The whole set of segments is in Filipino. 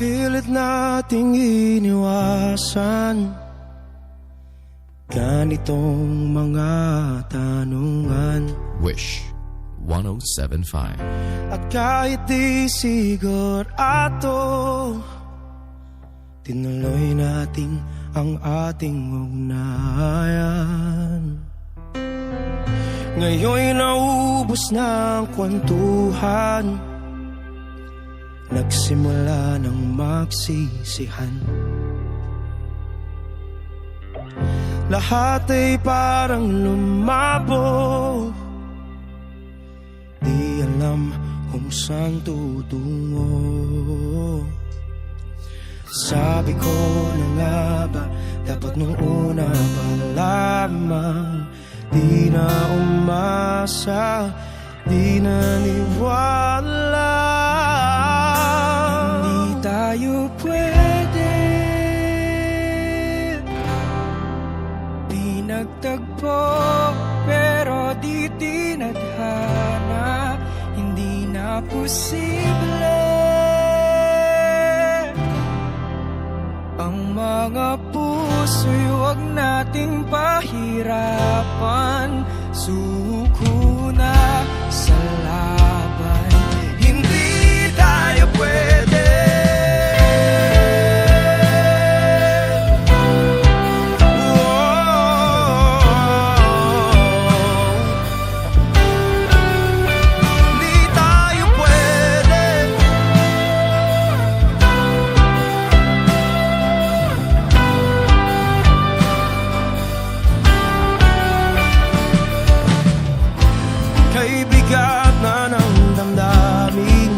Pilit nating iniwasan ganitong mga tanungan. Wish 107.5. At kahit di sigurado, tinuloy natin ang ating ugnayan. Ngayon'y naubos na ang kwentuhan, nagsimula ng magsisihan. Lahat ay parang lumabo, di alam kung saan tutungo. Sabi ko na nga ba, dapat nung una pa lamang, di na umasa, di naniwala. Hindi tayo pwede, di nagtagpo, pero di tinadhana. Hindi na posible ang mga puso'y huwag nating pahirapan. Suko na sa laban, hindi tayo pwede. Bigat na ng damdamin,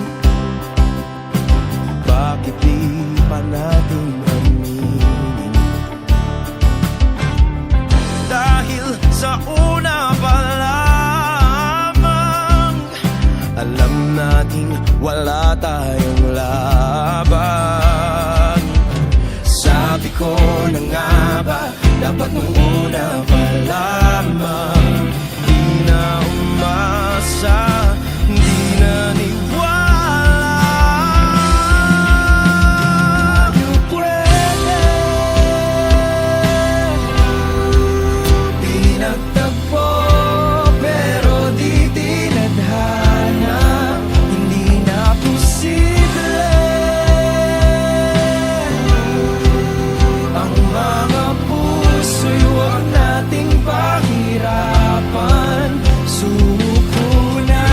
bakit di pa natin aminin? Dahil sa una pa lamang, alam natin wala tayong laban. Sabi ko na nga ba, dapat nung una pa lamang, di na umasa, di naniwala. Tayo pwede, di nagtagpo, pero di tinadhana. Hindi na posible ang mga puso'y huwag nating pahirapan. Suko na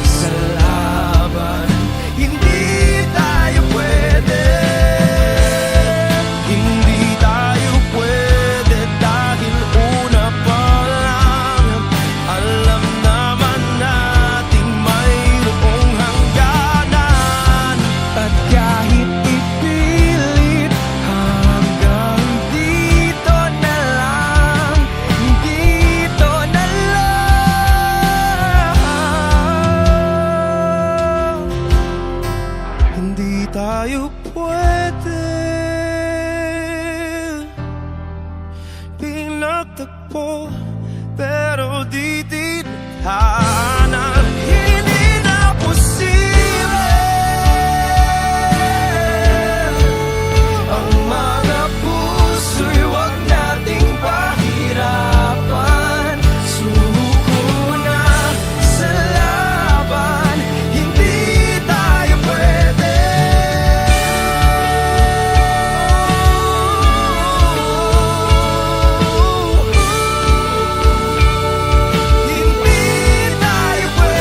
sa laban, hindi tayo pwede. Hindi tayo pwede dahil una pa lang, alam naman nating mayroong hangganan. At kahit ipilit, hanggang dito na lang, dito na lang. Hindi tayo pwede, pinagtagpo, pero di tinadhana. Hindi na posible ang mga puso'y huwag nating pahirapan. Suko na sa laban, hindi tayo pwede. Hindi tayo pwede.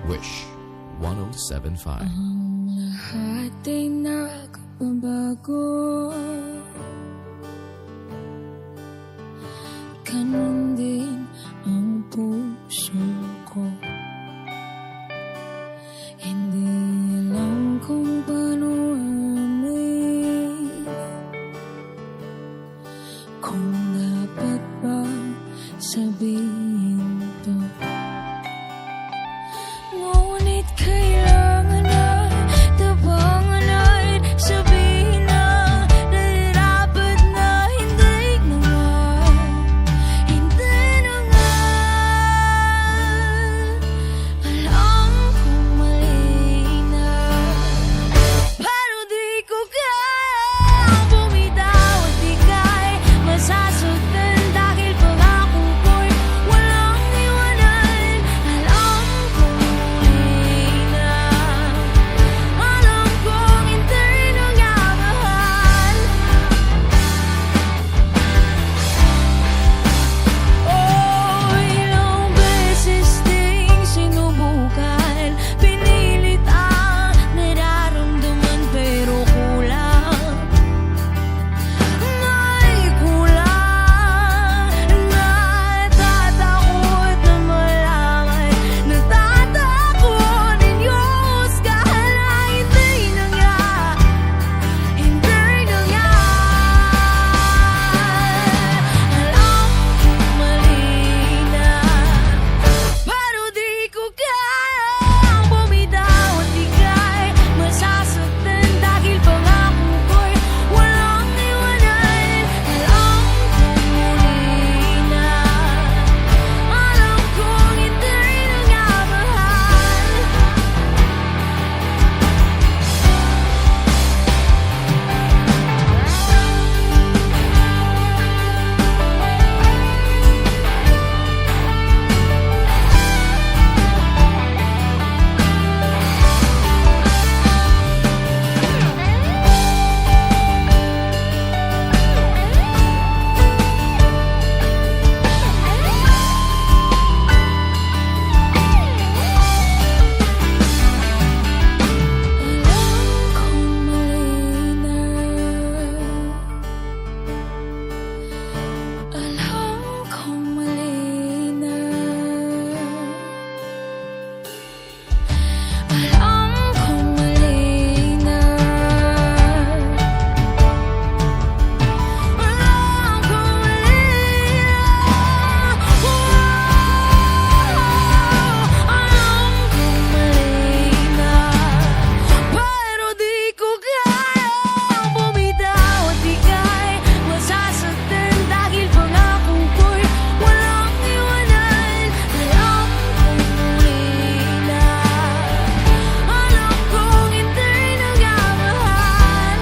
Wish 1075. Ang lahat ay nagbabago, ganun din ang puso ko. Hindi alam kung paano amin, kung dapat ba sabihin to. Ngunit kailangan na tabangan at sabihin na dapat na hindi na nga, hindi na nga. Alam kong mali na, pero di ko kayang bumitaw at ika'y masasaktan dahil pangako ko'y walang iwanan. Alam kong mali na, alam kong hindi na nga mahal. Oh, ilang beses ding sinubukan, pinilit ang nararamdaman pero kulang. May kulang, natatakot na malaman, natatakot ninyong husgahan na hindi na nga, hindi na nga. Alam kong mali na, pero di ko kayang bumitaw at ika'y masasaktan dahil pangako ko'y walang iwanan. Alam kong mali na, alam kong hindi na nga mahal. Alam kong mali na, alam kong mali na, alam kong mali na, alam kong mali na, pero di ko kayang bumitaw at ika'y masasaktan dahil pangako ko'y walang iwanan. Alam kong mali na, alam kong hindi na nga mahal.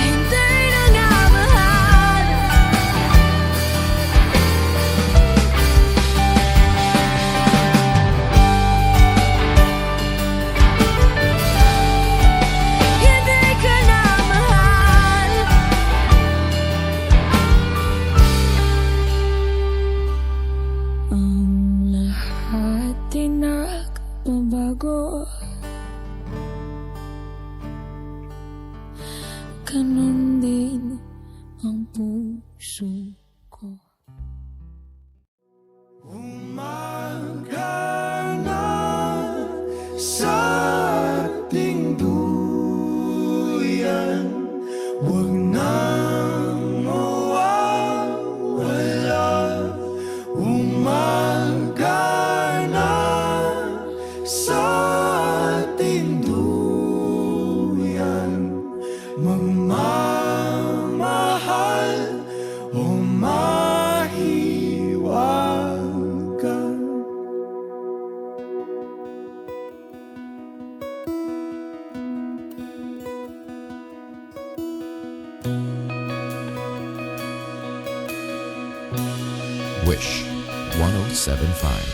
Hindi na nga mahal. Hindi ka na mahal. Ang lahat ay nagbabago, ganun din ang puso ko. Umaga na sa ating duyan, huwag nang mawawala. Umaga na sa ating duyan, magmamahal o mahiwagan. Wish 1075.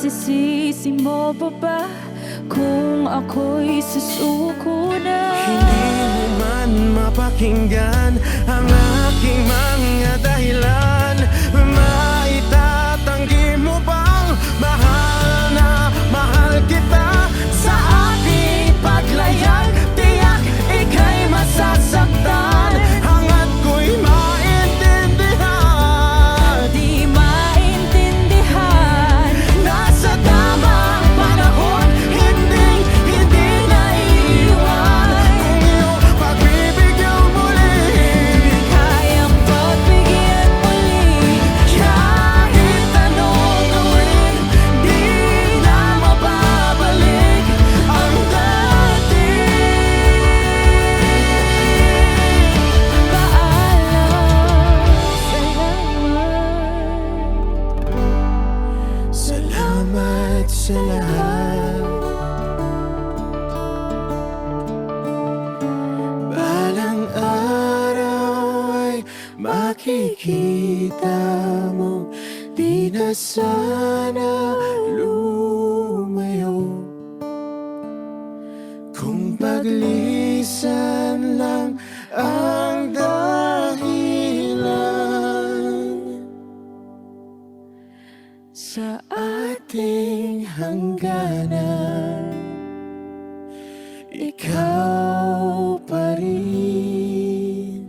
Masisisi mo pa ba kung ako'y susuko na? Hindi mo man mapakinggan ang aking mga dahilan. Maitatanggi mo bang mahal na mahal kita? Sa aking paglayag, tiyak ika'y masasaktan. Hangat ko'y maintindihan, Di maintindihan. nasa tamang panahon, hindi na iiwan. Kung iyong pagbibigyan muli, Kayang pagbigyan muli. kahit anong gawin, di na mababalik ang dati. Paalam, salamat. Salamat sa lahat. Balang araw ay makikita mo, di na sana lumayo. Kung paglisan lang ang dahilan sa ating hangganan, ikaw pa rin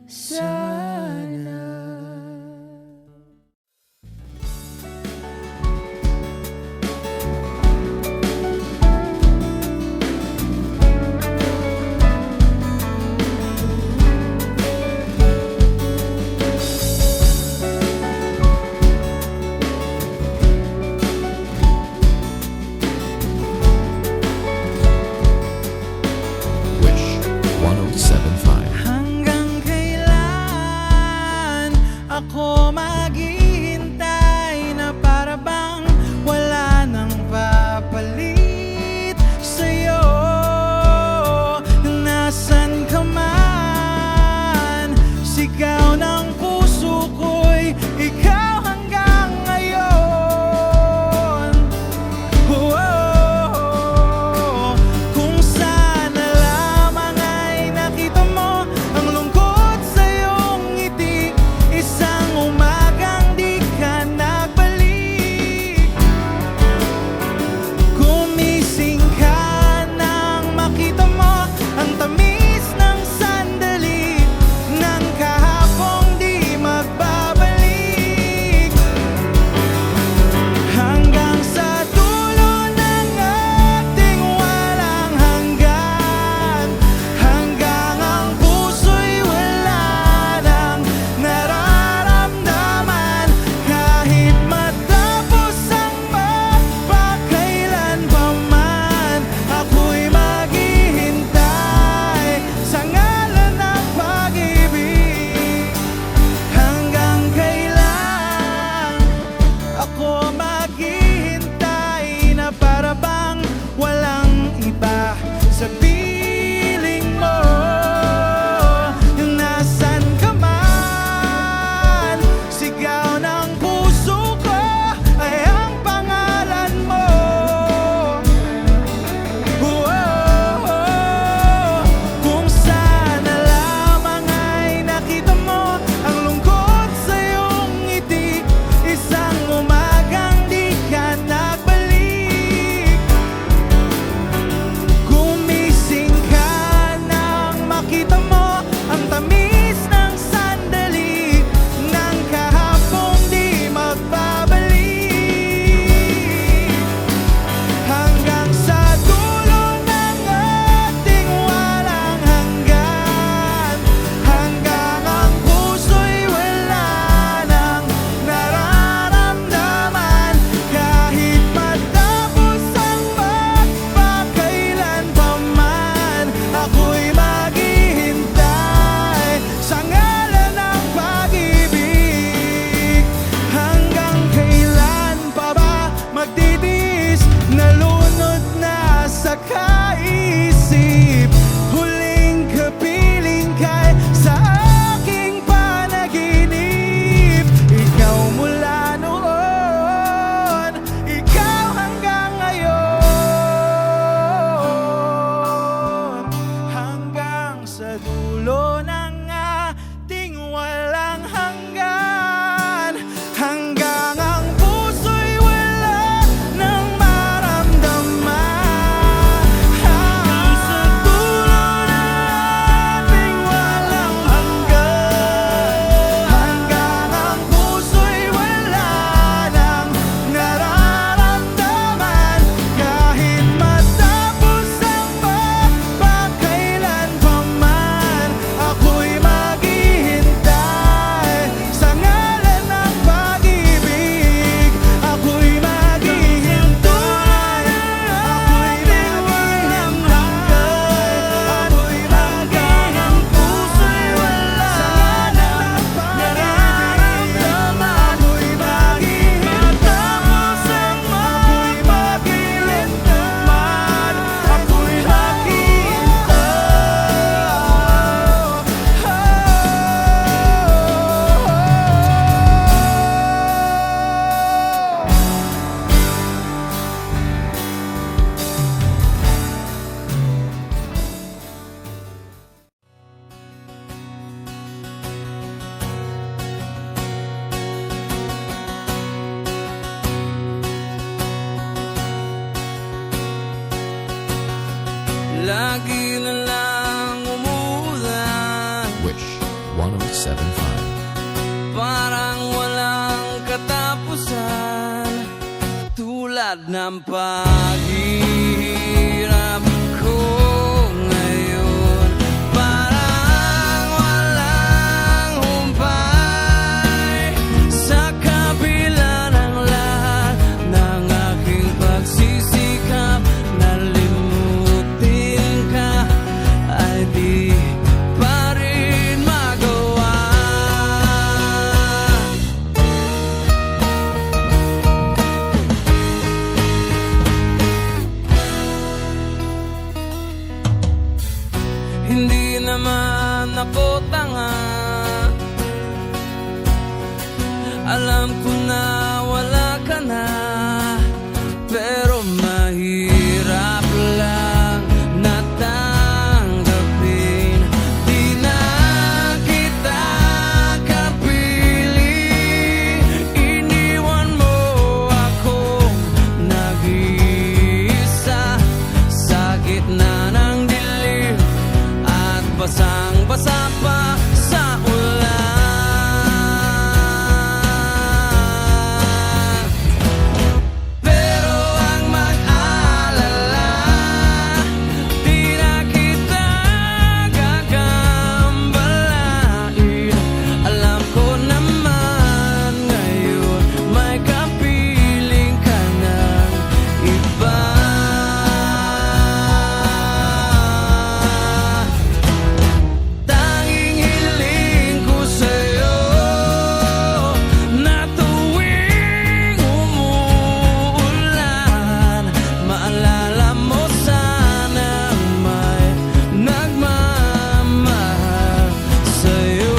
sana. lagi na lang umuulan. Wish 1075. Parang walang katapusan, tulad ng paghihirap ko ngayon. Parang walang humpay sa kabila ng lahat ng aking pagsisikap. Nalimutin ka ay di pa rin magawa. Hindi naman ako tanga, alam ko na wala ka na, pero mahirap lang natanggapin. Di na kita kapiling, iniwan mo akong nag-iisa sa gitna ng dilim at basang-basa pa sa ulan. Pero ang mag-alala, di na kita gagambalain. Alam ko naman ngayon may kapiling ka ng iba. Tanging hiling ko sa'yo na tuwing umuulan, maalala mo sanang may nagmamahal sa'yo.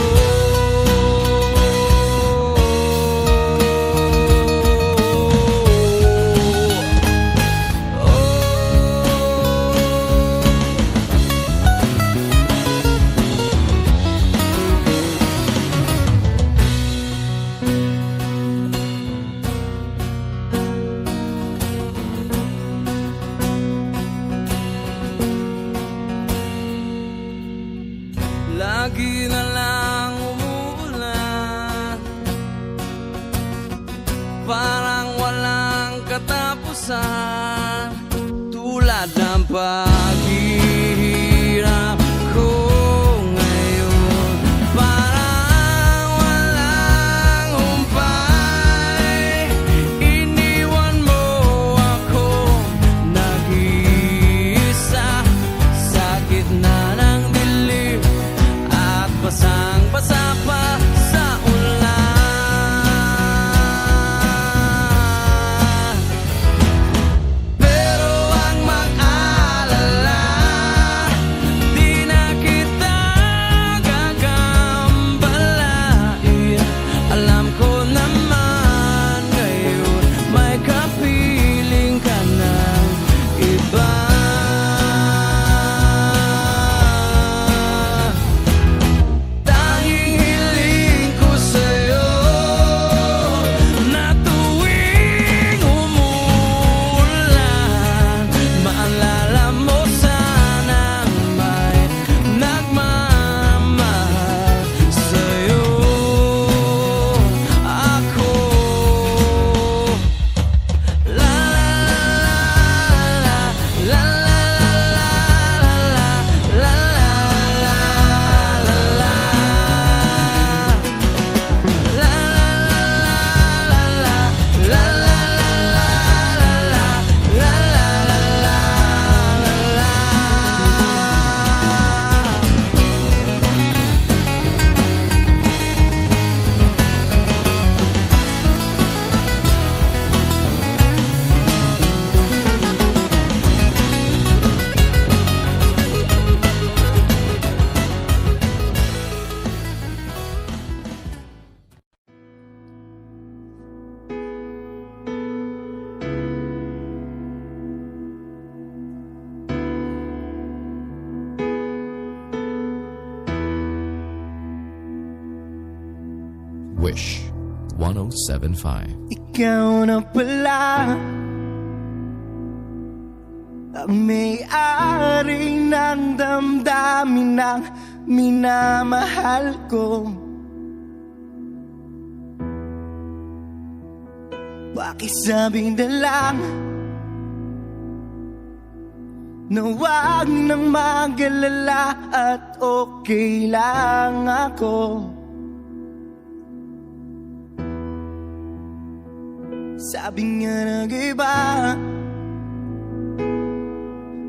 Lagi na lang umuulan, parang walang katapusan, tulad ng paghihirap ko ngayon. Parang walang humpay, iniwan mo ako nag-iisa sa gitna ng dilim at basang-basa pa sa ulan. Pero ang mag-alala, di na kita gagambalain. Alam ko naman ngayon may kapiling ka ng iba. Tanging hiling ko sa'yo na tuwing umuulan, maalala mo sanang may nagmamahal sa'yo. Ako la la la la la la Wish 1075. Ikaw na pala ang may-ari ng damdamin ng minamahal ko. Pakisabi na lang na huwag nang mag-alala at okay lang ako. Sabi nga ng iba,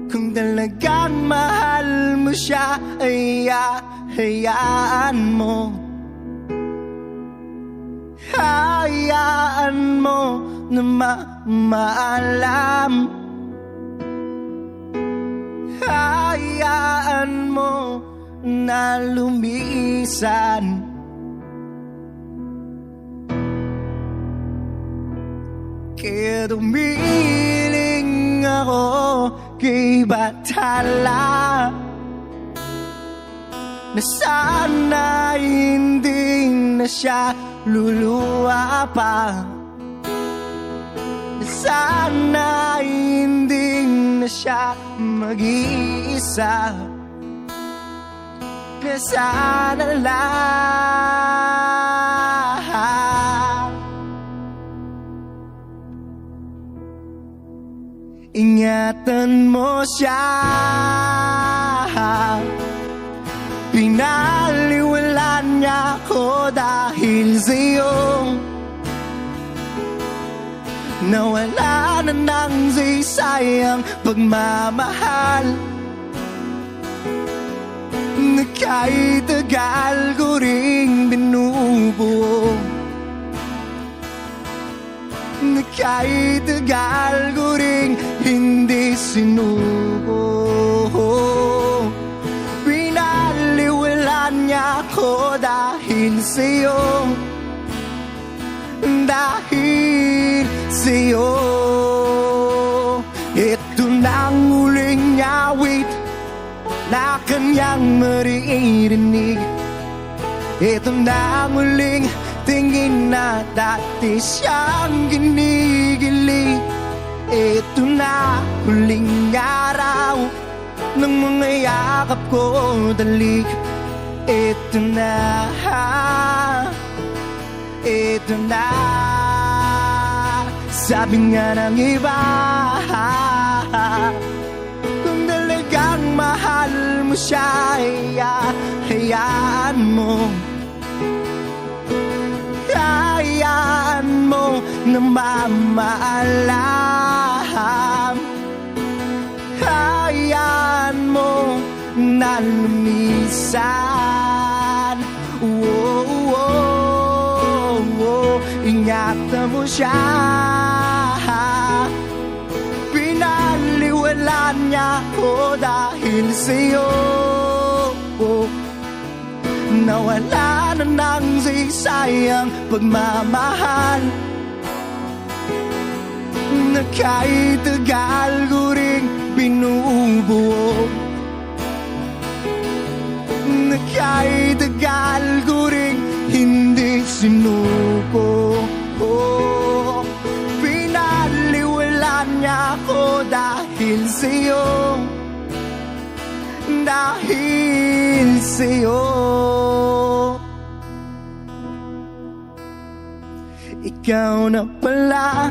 kung talagang mahal mo siya ay hayaan mo. Hayaan mo na maalam. Hayaan mo na lumisan. Kaya dumiling ako kay Bathala na sana hindi na siya luluwa pa. Na sana hindi na siya mag-iisa. Na sana lang ingatan mo siya. Pinaliwalan niya ako dahil sa'yo. Nawala na ng sayang pagmamahal na kahit tagal ko ring binubuo. Na kahit tagal ko ring hindi sinuko. Pinaliwalan niya ako dahil sa'yo. Dahil sa'yo. Ito na ang huling awit na kanyang maririnig. Ito na ang huling tingin na dati siyang ginigilig. Ito na huling araw ng mga yakap ko dalik. Ito na, ito na. Sabi nga ng iba, kung talagang mahal mo siya, hayaan mo. Hayaan mo na mamaalam. Hayaan mo na lumisan. Ingatan mo siya. Pinaliwalan niya ako dahil sa'yo. Nawala na ng sayang pagmamahal na kahit tagal ko ring binubuo. Na kahit tagal ko ring hindi sinuko. Pinaliwalan niya ako dahil sa'yo. Dahil sa'yo. Ikaw na pala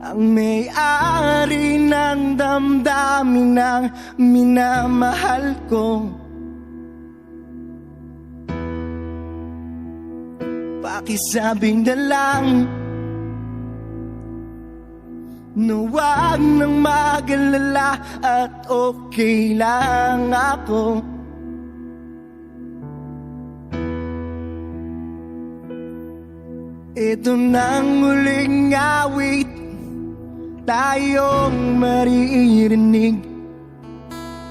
ang may-ari ng damdamin ng minamahal ko. Pakisabi na lang na huwag nang mag-alala at okay lang ako. Ito nang huling awit tayong maririnig.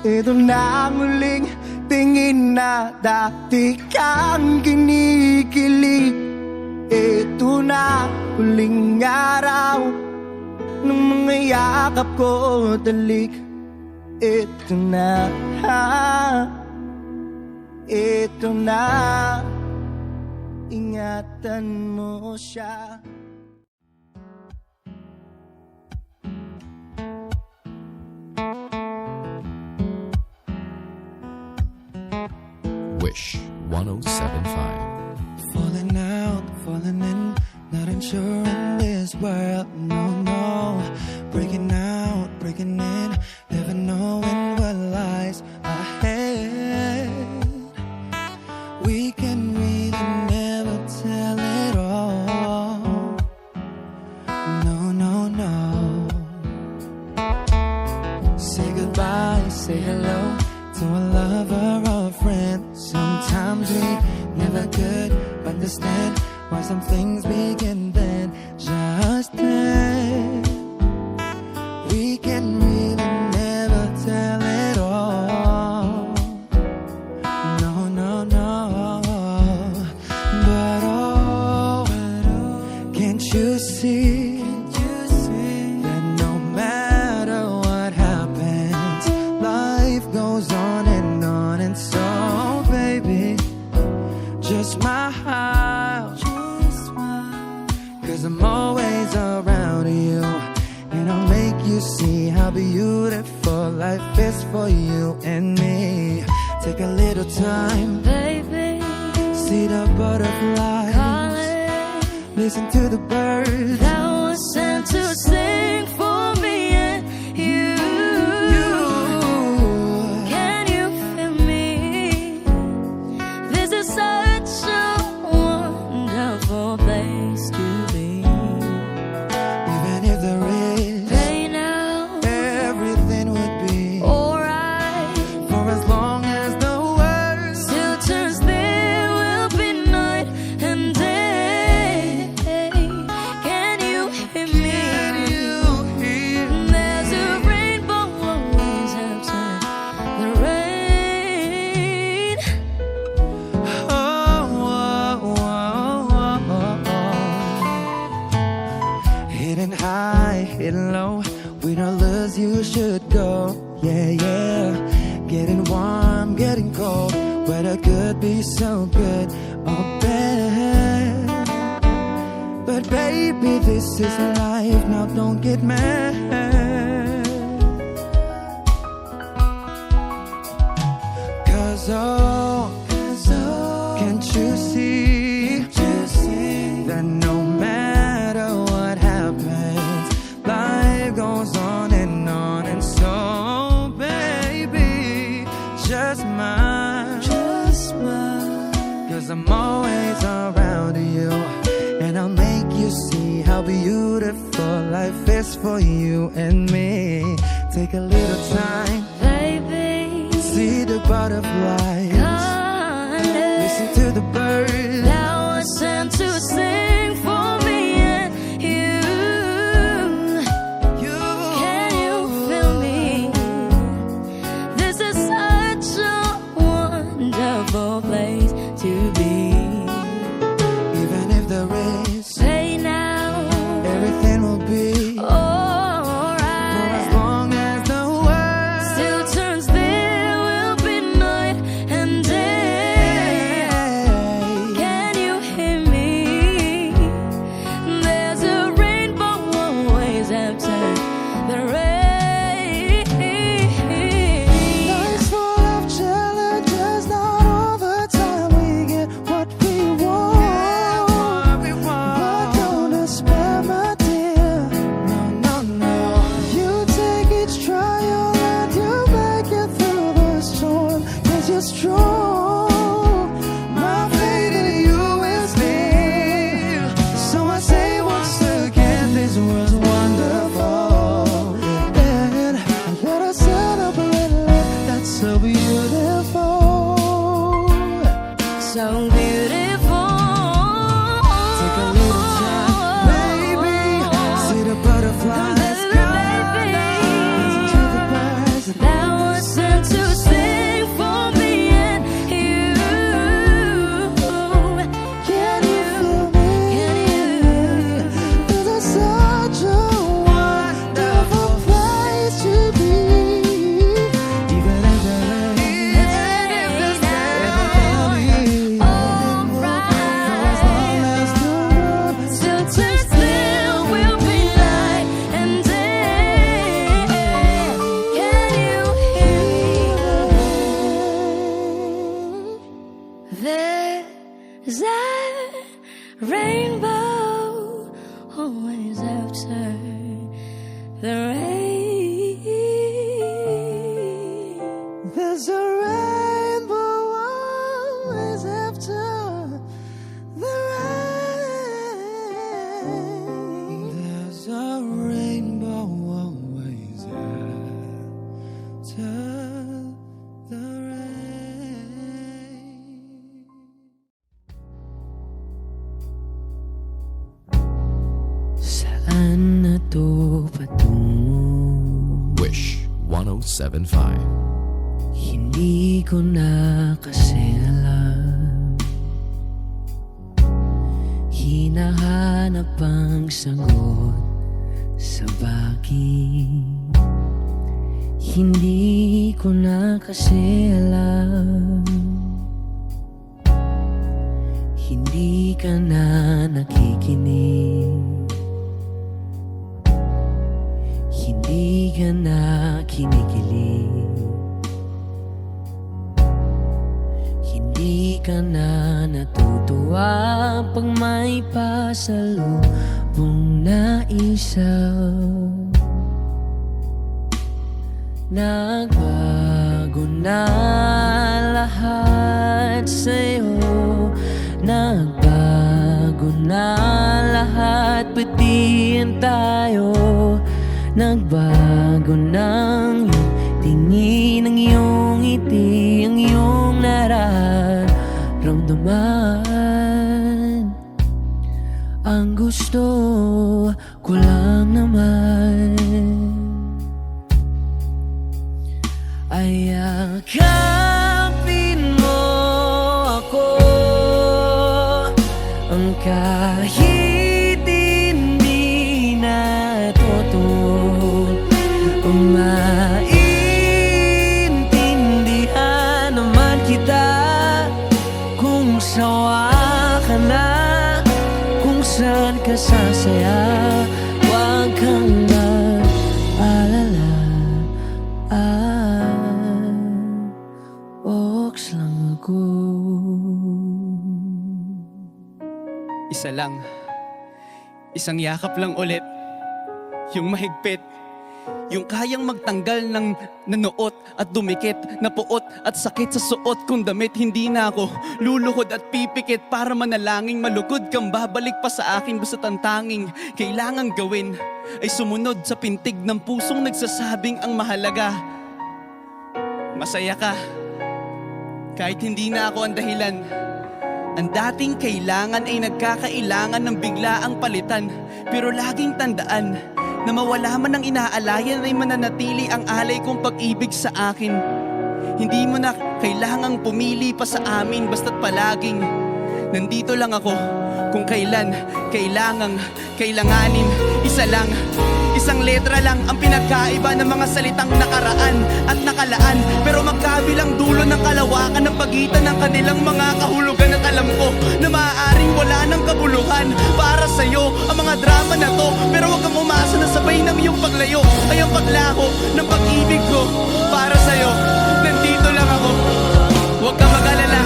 Ito na ang huling tingin na dati kang kinikilig. Ito na huling araw ng mga yakap ko dalik. Ito na, ito na. Ingatan mo siya. 1075. Falling out, falling in, not unsure in this world, no, no. Breaking out, breaking in, never knowing what lies ahead. We can really never tell it all. No, no, no. Say goodbye, say hello to a lover or a friend. Sometimes we never could understand why some things begin then, just then. We can really never tell it all. No, no, no. But oh, can't you see that no matter what happens, life goes on, and so baby, just smile, cause I'm always around you, and I'll make you see how beautiful life is for you and me. Take a little time, Baby, see the butterflies, calling, listen to the birds. that was sent to sing for me and you. Can you feel me? This is such a wonderful place to be. Even if there is Pain now, everything would be alright. for as long as the world Still turns, there will be night and day. Can you hear me? can you hear. There's a rainbow always after the rain. Oh, oh, oh, oh, oh. Hidden high, hidden low, we don't lose, you should go. Yeah, yeah. Getting warm, getting cold, weather could be so good or bad. But baby, this is life, now don't get mad. Cause oh, can't you see that no matter what happens, life goes on, and so baby, just smile, cause I'm always around you, and I'll make you see how beautiful life is for you and me. Take a little time, Baby, see the butterflies, listen calling, to the birds. that was sent to sing for me and you. Can you feel me? This is such a wonderful place to be. Even if there is Say now, everything will be for as alright. long as the world Still turns, there will be night and day. Can you hear me? There's a rainbow always after the rain. Life's full of challenges, not all the time we get what we want. But don't despair, my dear. No, no, no. You take each trial and you make it through the storm, cause you're strong. My faith in you is big. So I say once again, this world's wonderful. And let us celebrate life that's so beautiful. So beautiful. Take a little time, baby. See the butterflies. Listen, baby. Listen to the birds. That was sent to sing for me and you. Can you feel me? Can you? This is such a wonderful place to be. Even if there is everything will be. that rainbow always after the rain? There's a rainbow always after the rain. There's a rainbow always after the rain. Saan na to patungo? Wish 1075. Hindi ko na kasi alam. Hinahanap ang sagot sa bagay. Hindi ko na kasi alam. Hindi ka na nakikinig. Hindi ka na kinikilig. Hindi ka na natutuwa pag may pasalubong na isaw. Nagbago na lahat sa'yo. Nagbago na lahat, pati yan tayo. Nagbago ng iyong tingin, ang iyong ngiti, ang iyong nararamdaman. Ang gusto ko lang naman ay yakapin mo ako, ang kahit hindi na totoo. Maintindihan naman kita kung sawa ka na, kung saan ka sasaya. Huwag kang mag-alala, Ox lang ako. Isa lang. Isang yakap lang ulit. Yung mahigpit. Yung kayang magtanggal ng nanuot at dumikit, napuot at sakit sa suot kong damit. Hindi na ako luluhod at pipikit para manalangin malugod kang babalik pa sa akin. Basta ang tanging kailangan gawin ay sumunod sa pintig ng pusong nagsasabing ang mahalaga. Masaya ka kahit hindi na ako ang dahilan. Ang dating kailangan ay nagkakailangan ng biglaang palitan. Pero laging tandaan na mawala man ang inaalayan ay mananatili ang alay kong pag-ibig sa akin. Hindi mo na kailangang pumili pa sa amin, basta't palaging nandito lang ako kung kailan kailanganin. Isa lang, isang letra lang ang pinagkaiba ng mga salitang nakaraan at nakalaan. Pero magkabilang dulo ng kalawakan ng pagitan ng kanilang mga kahulugan. At alam ko na maaaring wala ng kabuluhan para sa'yo ang mga drama na to. Pero huwag kang umasa na sabay ng iyong paglayo ay ang paglaho ng pag-ibig ko para sa'yo. Nandito lang ako, huwag kang mag-alala.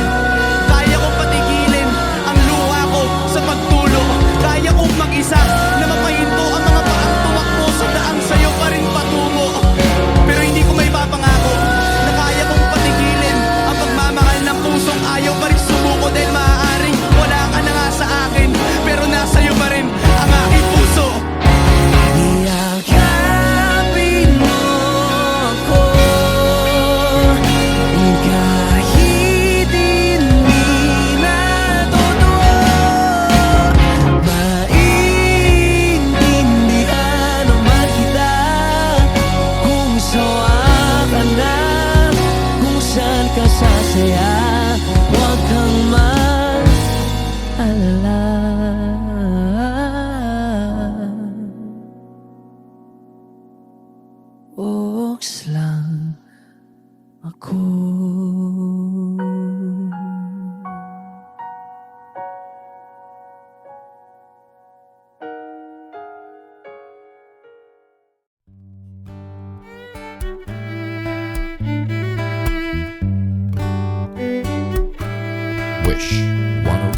Kaya kong patigilin ang luha ko sa pagtulo. Kaya kong mag-isa na mapahinto ang mga paang tumakbo sa daang sa'yo pa rin patungo. Pero hindi ko may papangako na kaya kong patigilin ang pagmamahal ng pusong ayaw pa rin sumuko. Dahil maaaring wala ka na nga sa akin, pero nasa iyo pa rin ang aking puso. Yakapin mo ako, kahit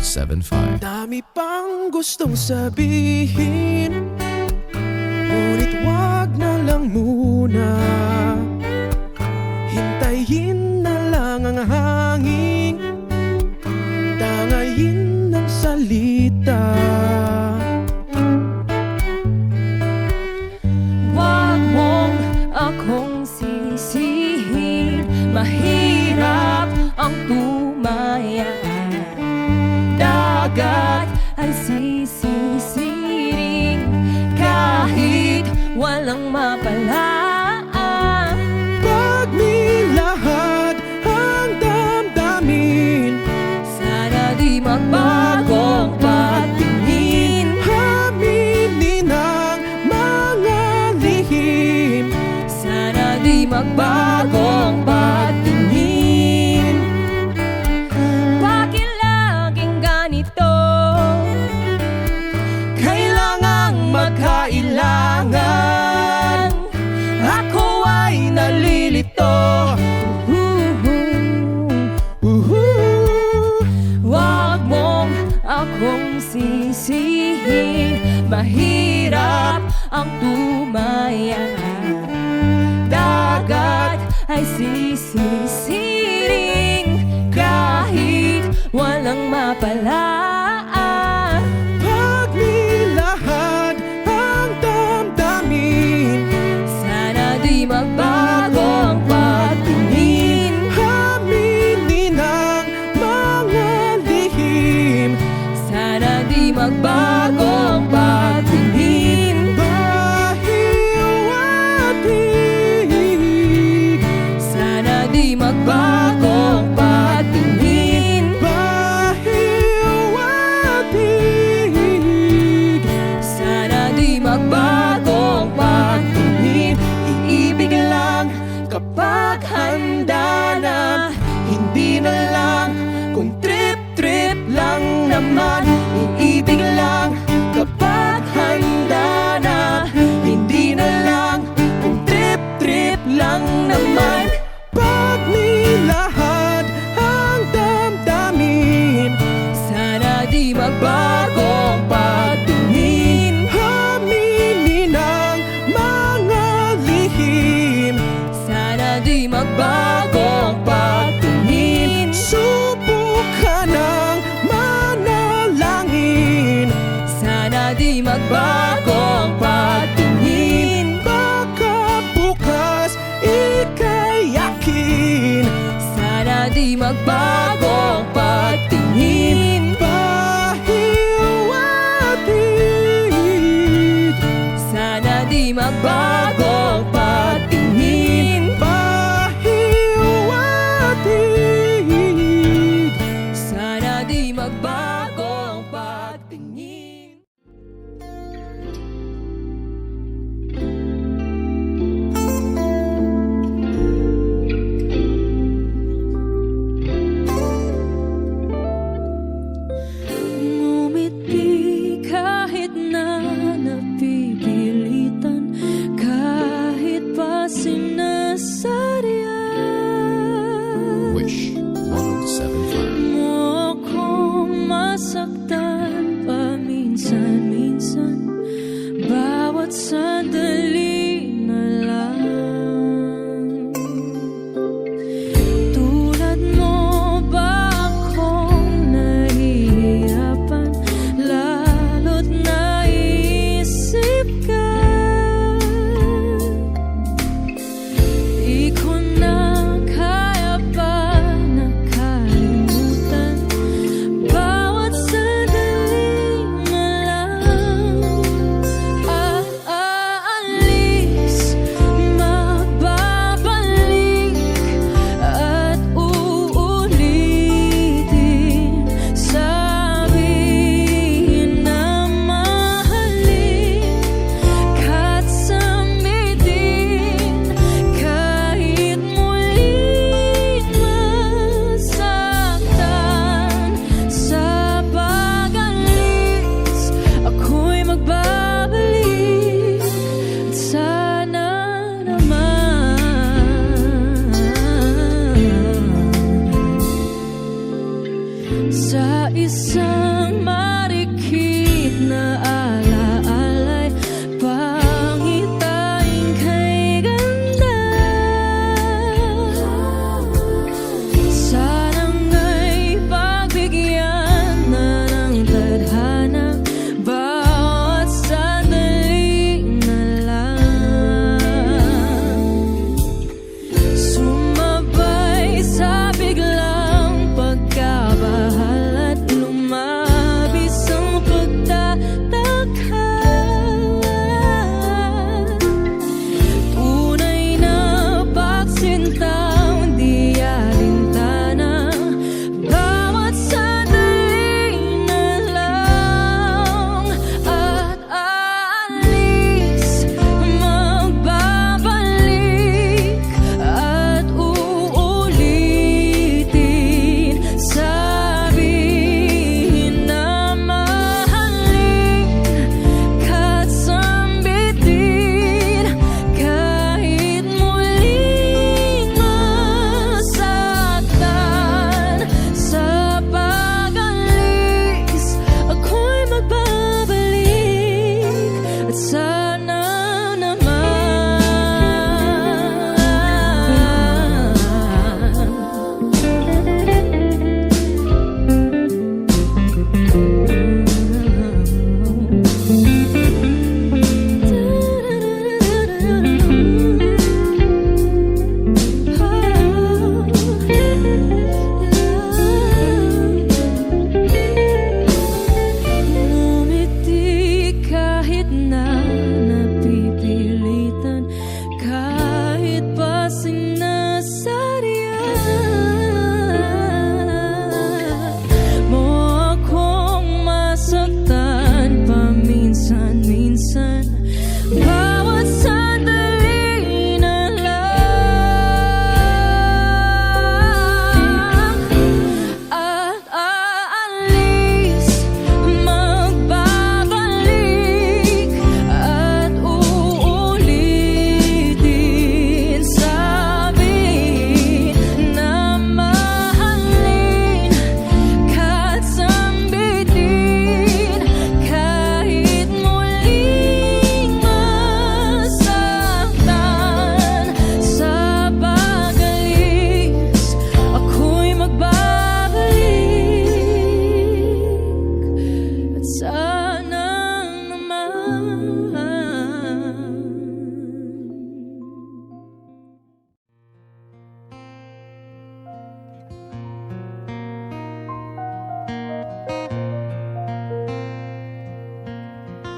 1075. Dami pang gustong sabihin, ngunit wag na lang muna. Hintayin na lang ang hangin, tangayin ng salita. Wag mong akong sisihin, mahirap ang tumaya. Dagat ay sisisiring kahit walang mapalaan. Pag nilahad ang damdamin, Sana di magbagong patingin. aminin ang mga lihim. Sana di magbagong patingin. Bakit laging ganito? Kailangang magkailangan. Ako ay nalilito. Wag mong akong sisihin, mahirap ang tumaya. Dagat ay sisisiring kahit walang mapalaan. Pag nilahad ang damdamin, Sana di magbagong patingin. aminin ang mga lihim. Sana di magbagong patingin. Bahiwatig, Sana di magbagong patingin. bahiwatig. Sana di magbagong patingin. Iibig lang kapag handa na, hindi na lang kung trip-trip lang naman. Iibig lang kapag handa na, hindi na lang kung trip-trip lang naman. Pag nilahad ang damdamin, Sana di magbagong patingin. aminin ang mga lihim. Sana di magbagong patingin. Subukan ng manalangin, Sana di magbagong patingin. baka bukas ika'y yakin. Sana di magbagong patingin. Pahiwatig, Sana di magbagong patingin. pahiwatig. Sana di magbagong patingin. Ngumiti kahit na napipilitan, kahit pa sinasadya. Wish 1075. Mo akong masaktan paminsan-minsan, bawat sandali na lang. Tulad mo ba akong nahihirapan, lalo't naisip ka? Di ko na kaya pa nakalimutan, bawat sandali na lang.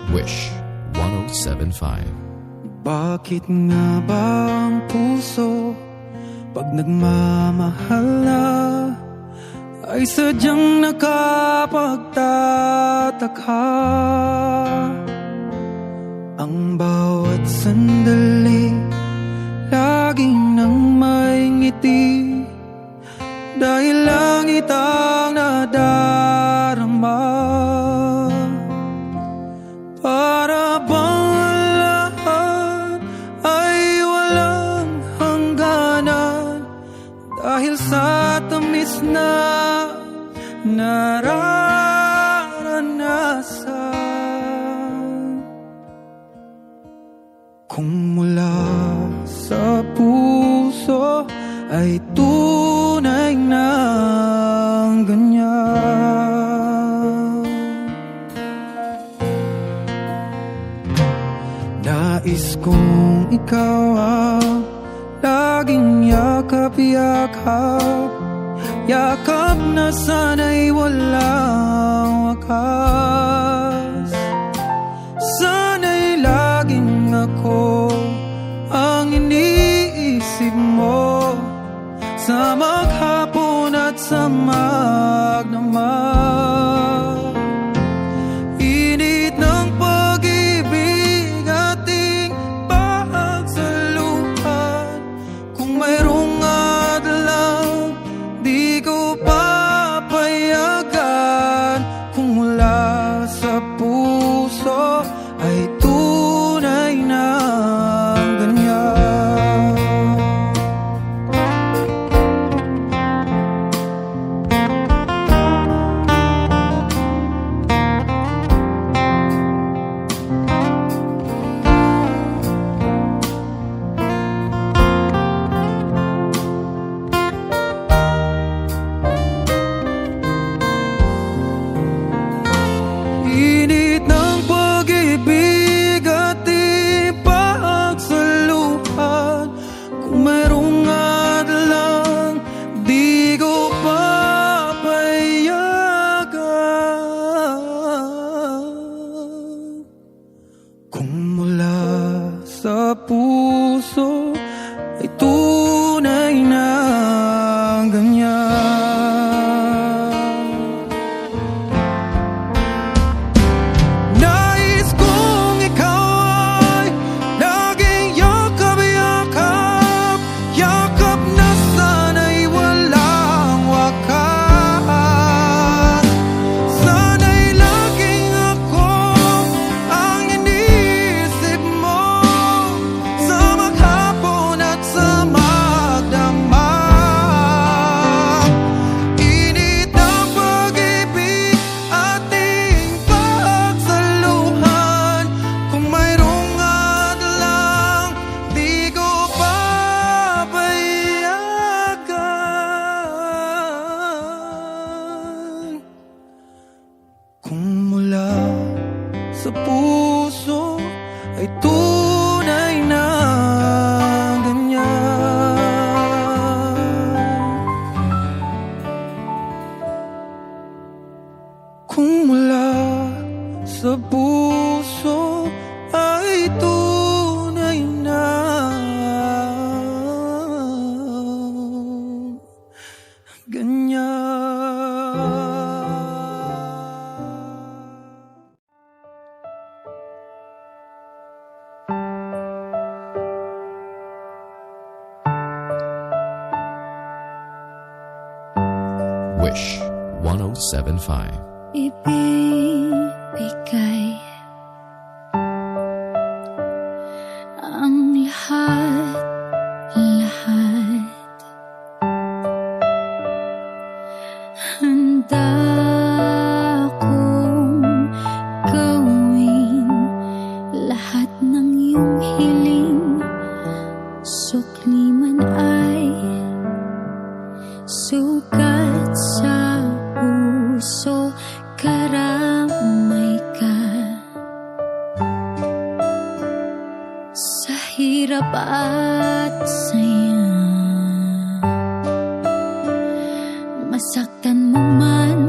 Wish 1075. Bakit nga ba ang puso pag nagmamahal na ay sadyang nakapagtataka? Ang bawat sandali laging nang may ngiti dahil langit ang nadarama. Para bang lahat ay walang hangganan dahil sa tamis na nararanasan. Kung mula sa puso ay tunay na ganyan, nais kong ikaw ang laging yakap-yakap, yakap na sana'y walang wakas. Sana'y laging ako ang iniisip mo sa maghapon at sa magdamag. Init ng pag-ibig ating pagsaluhan. Kung mayroong adlang di ko papayagan. Kung mula sa puso ay tunay na ganyan. Init ng pag-ibig ating pagsaluhan. Kung mayroong adlang di ko papayagan. Kung mula sa puso ay tunay na ganyan. Nais kong ikaw ay laging yakap-yakap, yakap na sana'y walang wakas. Sana'y laging ako ang iniisip mo sa maghapon at sa magdamag. Init ng pag-ibig ating pagsaluhan. Kung mayroong adlang di ko papayagan. Kung mula sa puso ay tunay na ganyan. Kung mula sa puso ay tunay na ganyan. Wish 1075. Ibibigay ang lahat-lahat. Handa akong gawin lahat ng iyong hiling. Sukli man ay sugat sa puso, karamay ka. Sa hirap at saya, masaktan mo man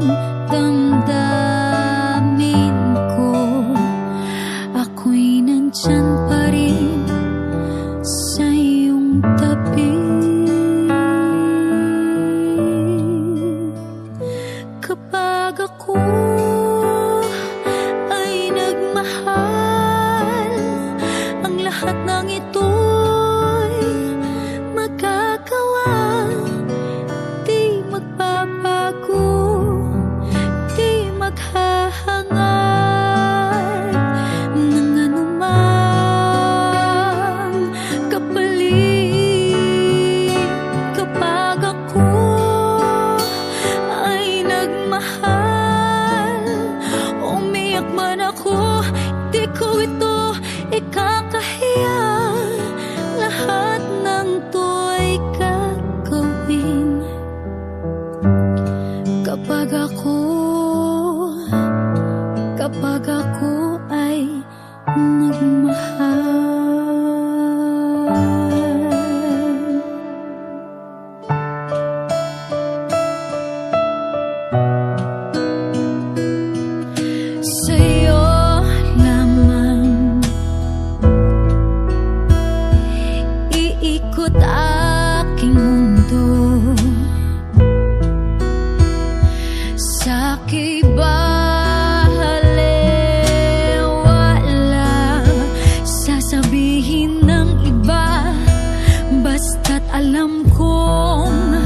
damdamin ko, maghahangad ng anumang kapalit kapag ako ay nagmahal. Umiyak man ako, di ko ito ikakahiya. Lahat ng to'y gagawin kapag ako ay nagmahal. Sa'yo lamang iikot aking mundo. Sa'ki balewala sasabihin ng iba, basta't alam kong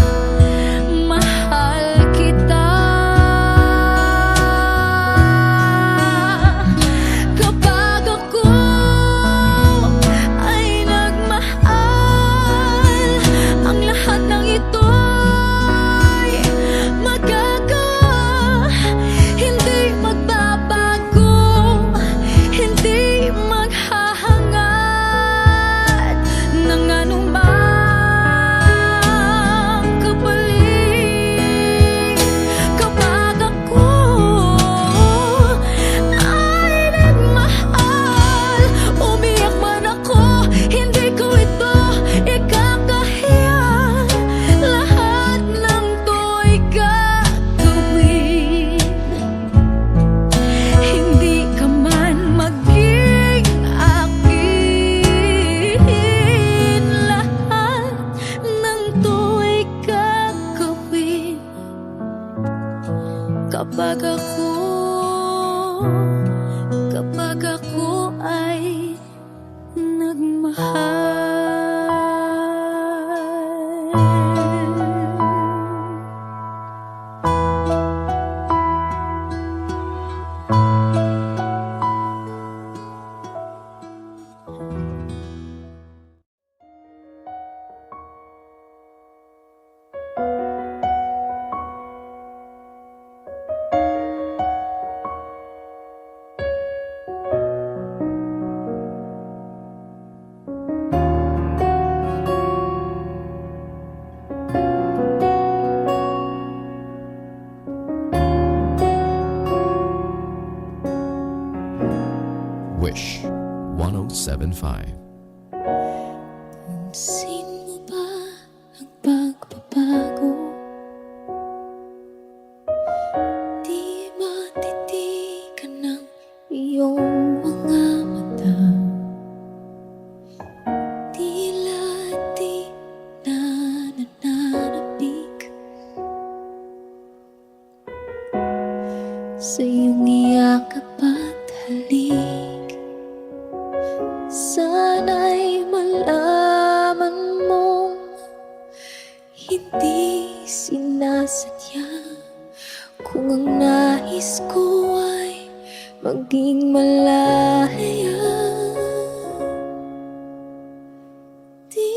mahal kita. Kapag ako ay nagmahal, ang lahat ng ito'y magagawa. Hindi magbabago, hindi maghahangad ng anumang kapalit. Kapag ako ay nagmahal, umiyak man ako, hindi ko ito ikakahiya. Lahat ng to'y gagawin, hindi ka man maging akin. Lahat ng to'y gagawin kapag ako ay nagmahal. Wish 1075. Pansin mo ba ang pagbabago? Di matitigan ng iyong mga mata. Tila di na nananabik sa iyong yakap at halik. Sana'y malaman mong hindi sinasadya. Kung ang nais ko ay maging malaya, di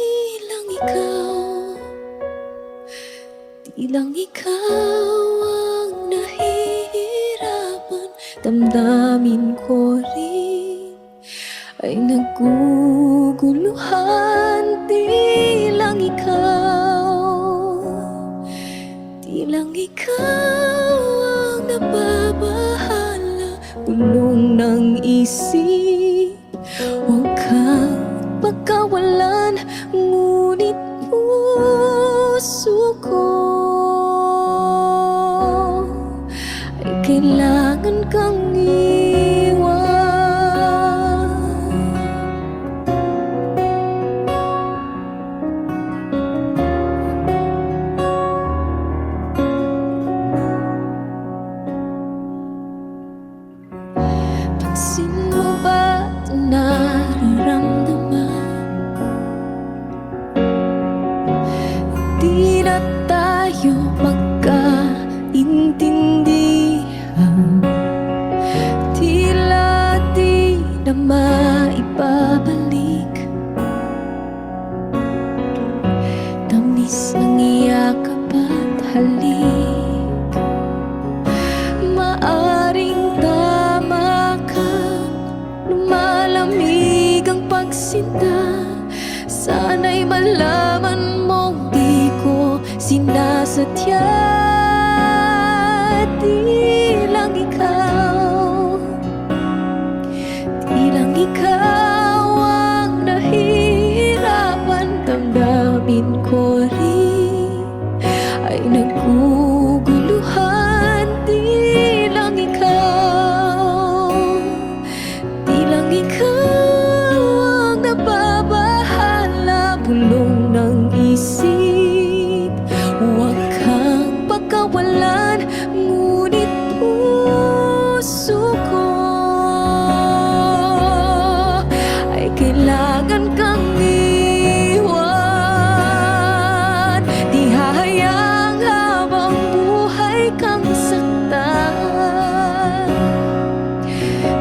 lang ikaw ang nahihirapan. Damdamin ko rin ay naguguluhan. Di lang ikaw ang nababahala. Bulong ng isip, huwag kang pagkawalan. Ngunit puso ko ay kailangan kang iwan. Pansin mo ba ito, babalik. Tamis ng iyakap at halik. Maaring tama ka, lumalamig ang pagsinta. Sana'y malaman mong di ko sinasadya. Di lang ikaw, di lang ikaw ang nahihirapan. Damdamin ko rin ay naguguluhan. Di lang ikaw, di lang ikaw ang nababahala. Bulong ng isip, huwag kang pagkawalan. Ngunit puso ko ay kailangan kang iwan. Di hahayang habang buhay kang saktan.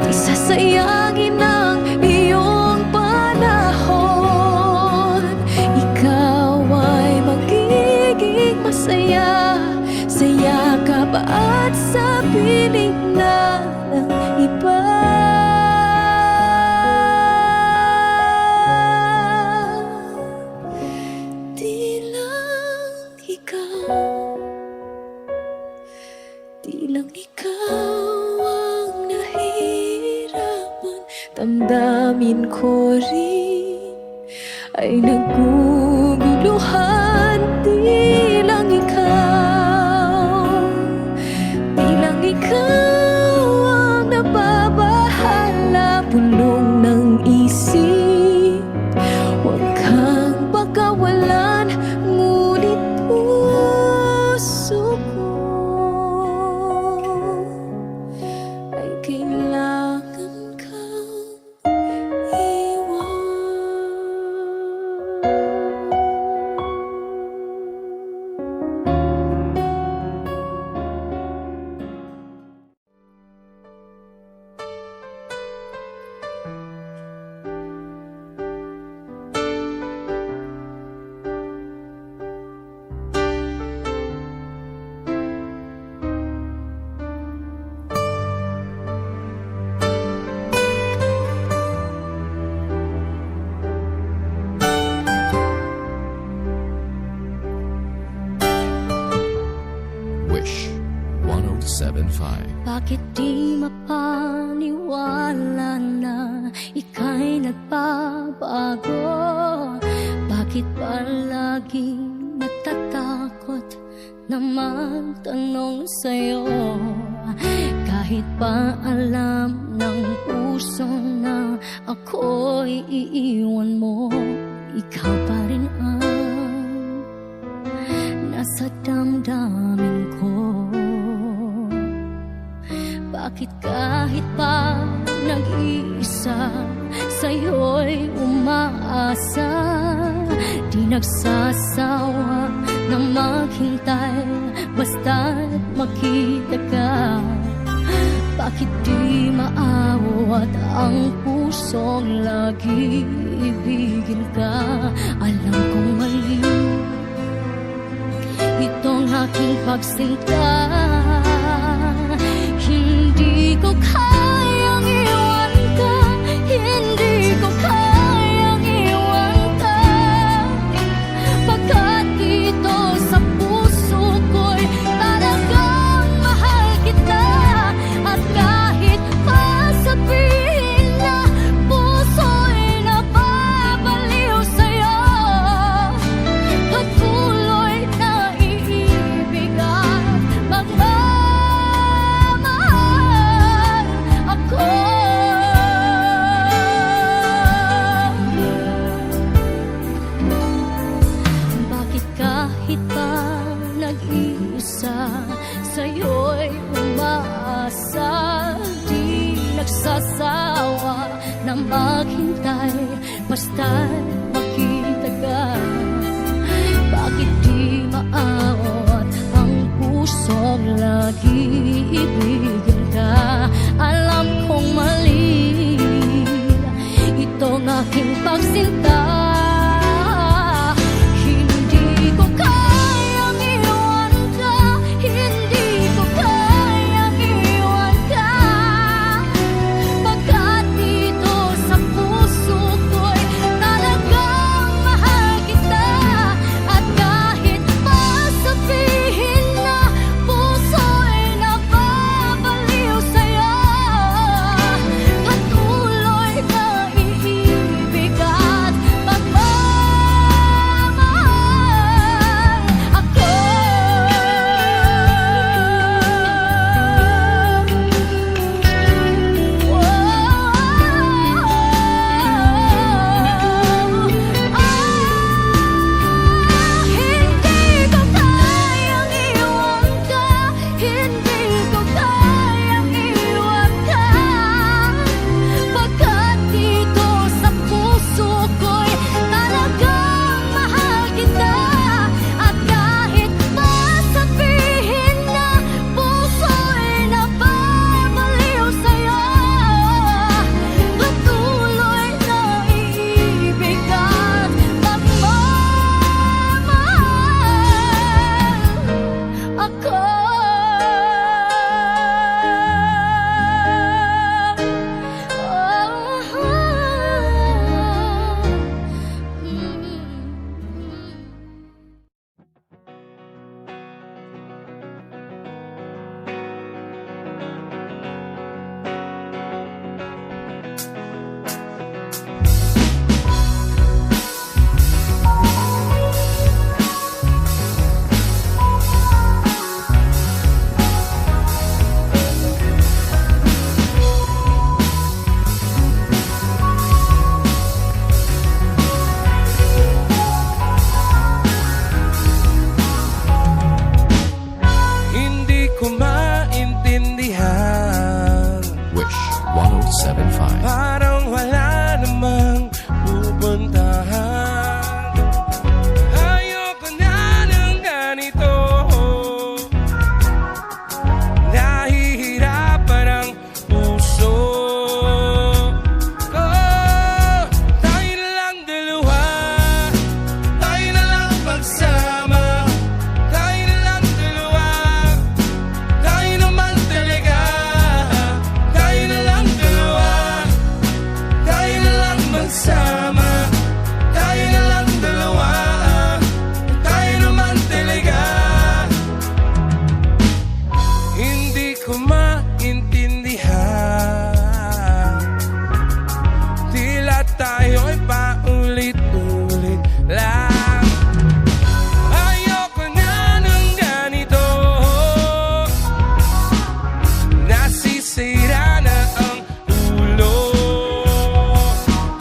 Di sasayangin ang iyong panahon. Ikaw ay magiging masaya sa yakap at sa piling na ng iba. Di lang ikaw, di lang ikaw ang nahihirapan. Damdamin ko rin ay naguguluhan. Di lang ikaw, di lang ikaw ang nababahala. Bulong ng isip, huwag kang pagkawalan. Ngunit puso ko ay kailangan kang iwan. Wish 1075. Bakit di mapaniwala na ika'y nagbabago? Bakit palaging natatakot na magtanong sa'yo? Kahit pa alam ng puso na ako'y iiwan mo, ikaw pa rin ang nasa damdamin ko. Bakit kahit pa nag-iisa, sa'yo'y umaasa? Di nagsasawa na maghintay, basta't makita ka. Bakit di maawat ang pusong lagi ibigin ka? Alam kong mali itong aking pagsinta. Hindi ko kayang iwan ka, hindi ko kayang iwan ka. Pagkat dito sa puso ko'y talagang mahal kita. At kahit pa sabihin na puso'y napapaliw sa'yo, patuloy na iibig at magmamahal ako. Bakit kahit pa nag-iisa, sa'yo'y umaasa? Di nagsasawa na maghintay, basta't makita ka. Bakit di maawat ang pusong lagi ibigin ka? Alam kong mali itong 1075. Parang wala namang pupuntahan. Ayoko na ng ganito. Nahihirapan ang puso ko. Tayo na lang dalawa, tayo na lang magsama. Tayo na lang dalawa, tayo naman talaga. Tayo na lang dalawa, tayo na lang magsama. Tayo na lang dalawa, tayo naman talaga. Hindi ko maintindihan, tila tayo'y paulit-ulit lang. Ayoko na ng ganito. Nasisira na ang ulo.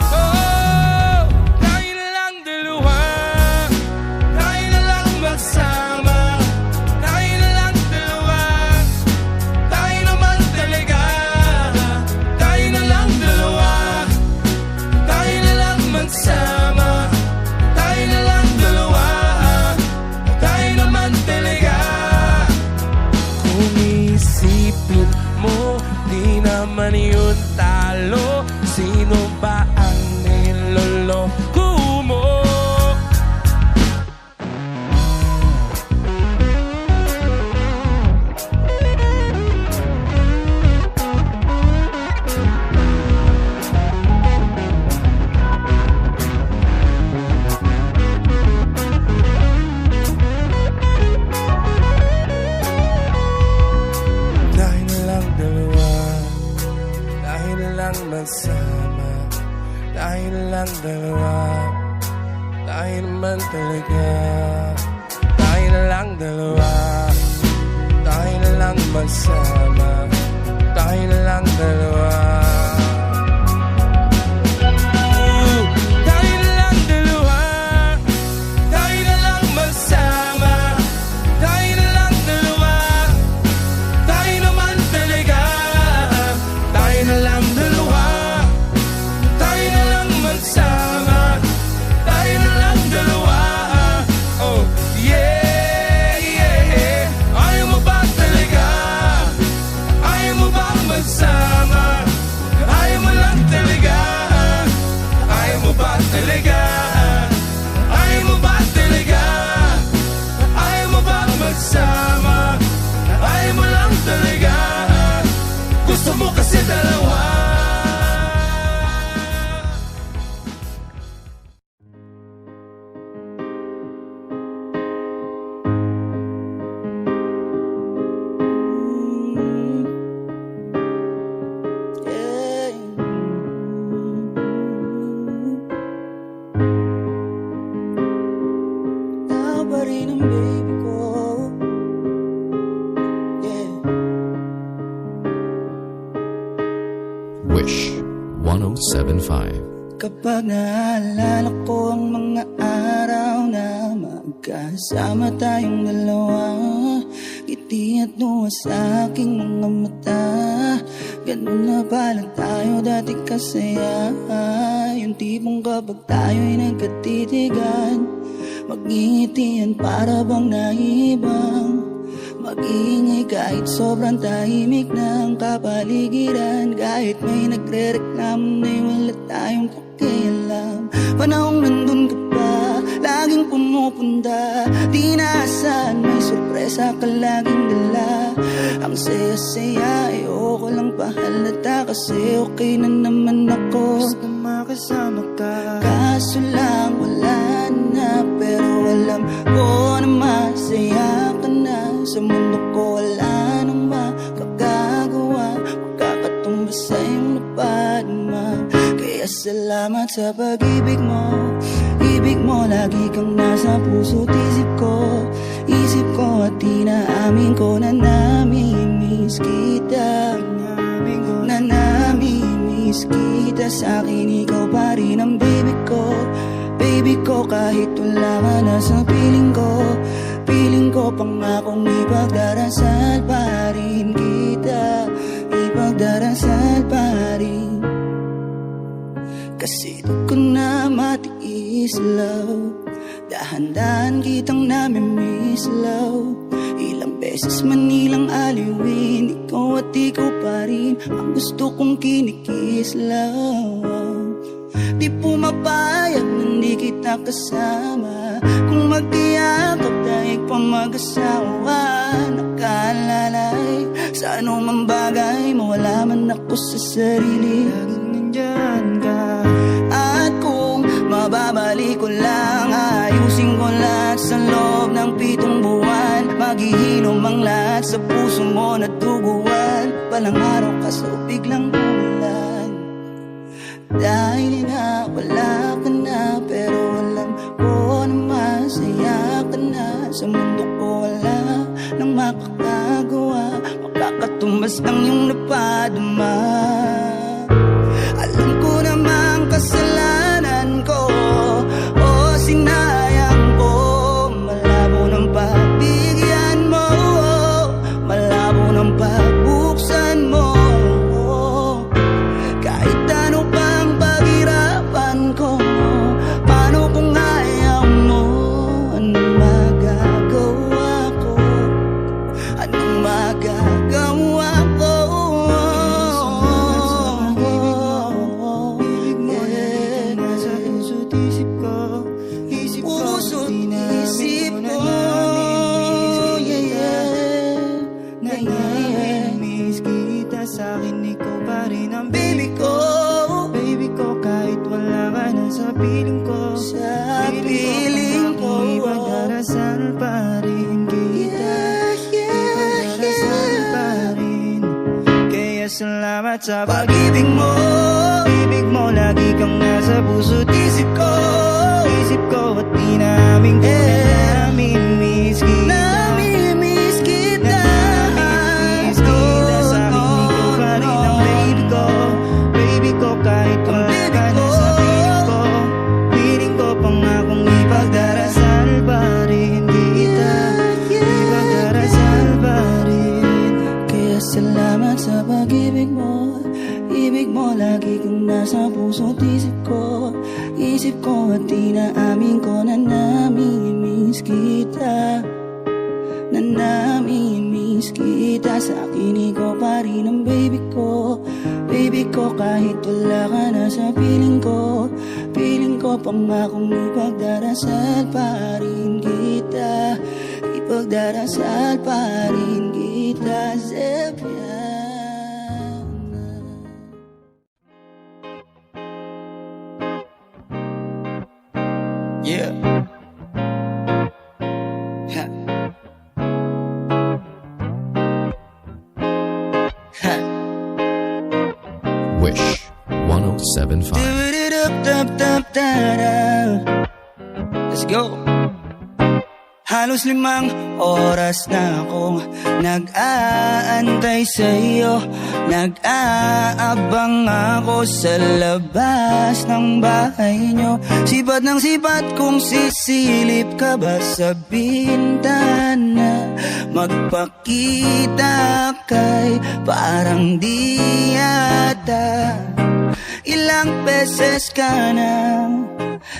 Oh, tayo na lang dalawa, tayo na lang magsama. Tayo na lang dalawa, tayo naman talaga. Tayo na lang dalawa, tayo na lang magsama. Tayo na lang dalawa, tayo naman talaga. Kung isipin mo, di naman yun talo. Sino ba ang niloloko mo? Tayo na lang dalawa, tayo na lang magsama. Tayo na lang dalawa, tayo naman talaga. Tayo na lang dalawa, tayo na lang magsama. Tayo na lang dalawa. Tayo na lang dalawa, tayo na lang magsama. Tayo na lang dalawa, tayo naman talaga. Tayo na lang dalawa, tayo na lang magsama. Tayo na lang dalawa. Oh, yeah, yeah. Ayaw mo ba talaga? Ayaw mo ba magsama? Ayaw mo lang talaga. Ayaw mo ba talaga? Ayaw mo ba talaga? Ayaw mo ba magsama? Ayaw mo lang talaga. Gusto mo kasi dalawa. Tao pa rin ang baby ko. Yeah. Wish 1075. Kapag naalala ko ang mga araw na magkasama tayong dalawa, ngiti at luha sa aking mga mata. Ganun na pala tayo dati kasaya. Yung tipong kapag tayo'y nagkatitigan, magngitian para bang naibang. Mag-iingay kahit sobrang tahimik ng kapaligiran. Kahit may nagre-reklamo na'y wala tayong pakialam. Panahong nandun ka pa, laging pumupunta. Di naasahan, may sorpresa ka laging dala. Ang saya-saya, ayoko lang pahalata. Kasi okay na naman ako, basta makasama ka. Kaso lang wala na, pero alam ko na masaya ka na. Sa mundo ko wala nang makakagawa, makakatumba sa iyong napadma. Kaya salamat sa pag-ibig mo. Ibig mo, lagi kang nasa puso't isip ko. Isip ko at inaamin ko na namimiss kita. Na namimiss kita. Sa akin ikaw pa rin ang baby ko. Baby ko, kahit wala ka na sa piling ko. Piling ko pangakong ipagdarasal pa rin kita. Ipagdarasal ipagdarasal pa rin. Kasi di ko na matiis, love. Dahan-dahan kitang namimiss, love. Ilang beses man nilang aliwin, ikaw at ikaw pa rin ang gusto kong kinikis, love. Di pumapayag na hindi kita kasama. Kung magtiyakap daig pa mag-asawa, nakalalay sa anumang bagay, mawala man ako sa sarili. Laging nandyan ka. At kung mababalik ko lang, ayusin ko lahat sa loob ng 7 buwan. Maghihilom ang lahat sa puso mo na duguan. Palang araw ka so biglang umulan. Dahil nga wala ka na, pero alam ko na masaya ka na. Sa mundo ko wala nang makakagawa, makakatumbas lang yung napadama. Alam ko namang kasalanan ko, o sinayang ko. Malabo ng pagbigyan mo, malabo ng pagbuksan mo. Kahit ano pang paghirapan ko, paano kung ayaw mo? Anong magagawa ko? Anong magagawa ko? Puso't isip ko, Namimiss kita sa'kin, ikaw pa rin ang baby ko, baby ko. Kahit wala ka na sa piling ko, sa piling ko. ipagdarasal pa rin kita, ipagdarasal pa rin. Kaya salamat sa Pag-ibig mo, pag-ibig mo. Lagi kang nasa puso't isip ko, isip ko. At di namin ko na namimiss kita, namimiss kita. namimiss kita sa'kin, ikaw pa rin ang baby ko, baby ko. Kahit wala ka na sa piling ko, pangakong ipagdarasal pa rin kita, ipagdarasal pa rin. Kaya salamat sa pag-ibig mo, ibig mo. Lagi kang nasa puso't isip ko, isip ko. At di naamin ko na namimiss kita, na namimiss kita. Sa akin ikaw pa rin ang baby ko, baby ko. Kahit wala ka na sa piling ko, pangakong ipagdarasal pa rin kita, ipagdarasal pa rin kita, Zepiana. Yeah. Ha. Ha. Wish 1075. Let's go. Halos 5 oras na akong nag-aantay sa'yo. Nag-aabang ako sa labas ng bahay nyo. Sipat ng sipat kung sisilip ka ba sa bintana. Magpakita kay parang di yata. Ilang beses ka na,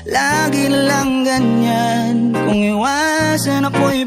lagi lang ganyan. Kung iwasan ako'y